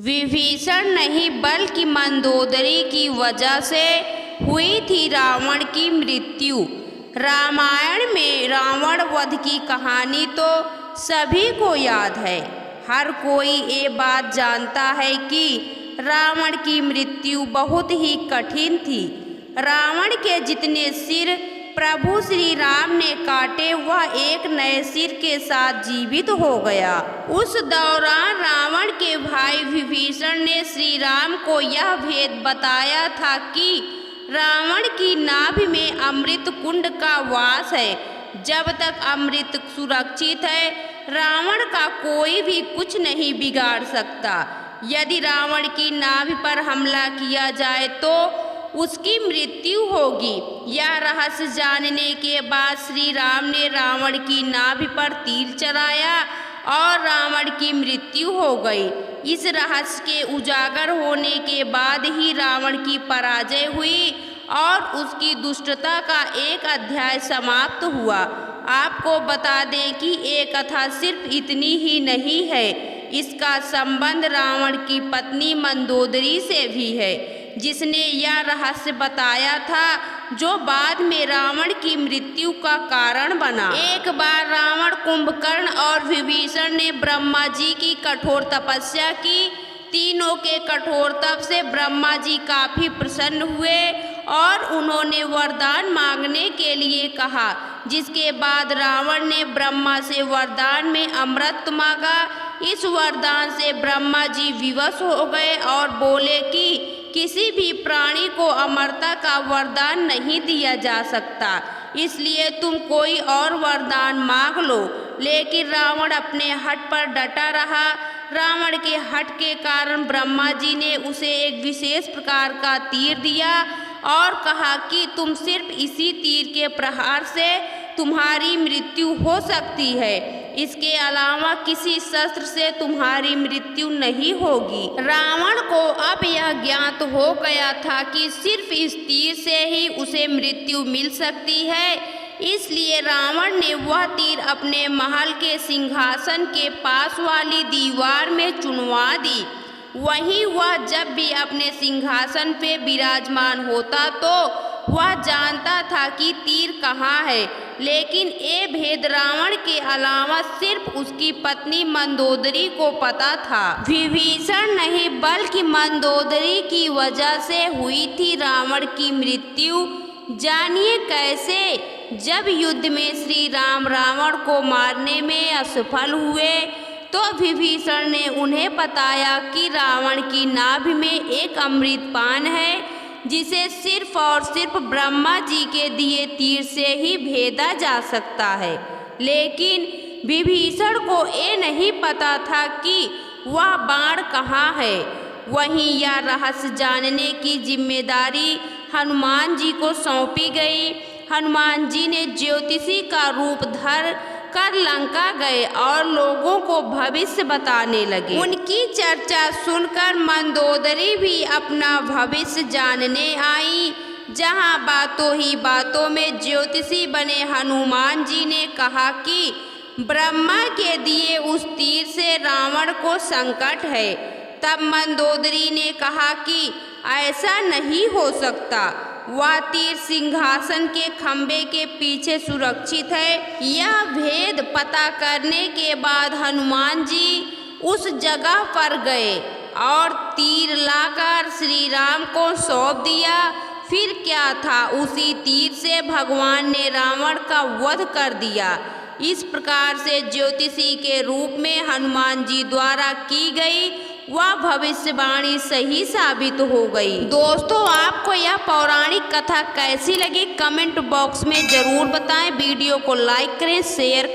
विभीषण नहीं बल्कि मंदोदरी की वजह से हुई थी रावण की मृत्यु। रामायण में रावण वध की कहानी तो सभी को याद है। हर कोई ये बात जानता है कि रावण की मृत्यु बहुत ही कठिन थी। रावण के जितने सिर प्रभु श्री राम ने काटे वह एक नए सिर के साथ जीवित हो गया। उस दौरान रावण के भाई विभीषण ने श्री राम को यह भेद बताया था कि रावण की नाभि में अमृत कुंड का वास है। जब तक अमृत सुरक्षित है रावण का कोई भी कुछ नहीं बिगाड़ सकता। यदि रावण की नाभि पर हमला किया जाए तो उसकी मृत्यु होगी। यह रहस्य जानने के बाद श्री राम ने रावण की नाभि पर तीर चलाया और रावण की मृत्यु हो गई। इस रहस्य के उजागर होने के बाद ही रावण की पराजय हुई और उसकी दुष्टता का एक अध्याय समाप्त हुआ। आपको बता दें कि ये कथा सिर्फ इतनी ही नहीं है, इसका संबंध रावण की पत्नी मंदोदरी से भी है, जिसने यह रहस्य बताया था जो बाद में रावण की मृत्यु का कारण बना। एक बार रावण, कुंभकर्ण और विभीषण ने ब्रह्मा जी की कठोर तपस्या की। तीनों के कठोर तप से ब्रह्मा जी काफी प्रसन्न हुए और उन्होंने वरदान मांगने के लिए कहा, जिसके बाद रावण ने ब्रह्मा से वरदान में अमृत मांगा। इस वरदान से ब्रह्मा जी विवश हो गए और बोले कि किसी भी प्राणी को अमरता का वरदान नहीं दिया जा सकता, इसलिए तुम कोई और वरदान मांग लो। लेकिन रावण अपने हठ पर डटा रहा। रावण के हठ के कारण ब्रह्मा जी ने उसे एक विशेष प्रकार का तीर दिया और कहा कि तुम सिर्फ इसी तीर के प्रहार से तुम्हारी मृत्यु हो सकती है, इसके अलावा किसी शस्त्र से तुम्हारी मृत्यु नहीं होगी। रावण को अब यह ज्ञात हो गया था कि सिर्फ इस तीर से ही उसे मृत्यु मिल सकती है, इसलिए रावण ने वह तीर अपने महल के सिंहासन के पास वाली दीवार में चुनवा दी। वहीं वह जब भी अपने सिंहासन पे विराजमान होता तो वह जानता था कि तीर कहाँ है, लेकिन ये भेद रावण के अलावा सिर्फ उसकी पत्नी मंदोदरी को पता था। विभीषण नहीं बल्कि मंदोदरी की वजह से हुई थी रावण की मृत्यु। जानिए कैसे। जब युद्ध में श्री राम रावण को मारने में असफल हुए तो विभीषण ने उन्हें बताया कि रावण की नाभि में एक अमृत पान है, जिसे सिर्फ और सिर्फ ब्रह्मा जी के दिए तीर से ही भेदा जा सकता है। लेकिन विभीषण को ये नहीं पता था कि वह बाण कहाँ है। वहीं यह रहस्य जानने की जिम्मेदारी हनुमान जी को सौंपी गई। हनुमान जी ने ज्योतिषी का रूप धर कर लंका गए और लोगों को भविष्य बताने लगे। उनकी चर्चा सुनकर मंदोदरी भी अपना भविष्य जानने आई। जहां बातों ही बातों में ज्योतिषी बने हनुमान जी ने कहा कि ब्रह्मा के दिए उस तीर से रावण को संकट है। तब मंदोदरी ने कहा कि ऐसा नहीं हो सकता, वह तीर सिंहासन के खंभे के पीछे सुरक्षित है। यह भेद पता करने के बाद हनुमान जी उस जगह पर गए और तीर लाकर श्री राम को सौंप दिया। फिर क्या था, उसी तीर से भगवान ने रावण का वध कर दिया। इस प्रकार से ज्योतिषी के रूप में हनुमान जी द्वारा की गई वह भविष्यवाणी सही साबित हो गई। दोस्तों, आपको यह पौराणिक कथा कैसी लगी कमेंट बॉक्स में जरूर बताएं। वीडियो को लाइक करें, शेयर करें।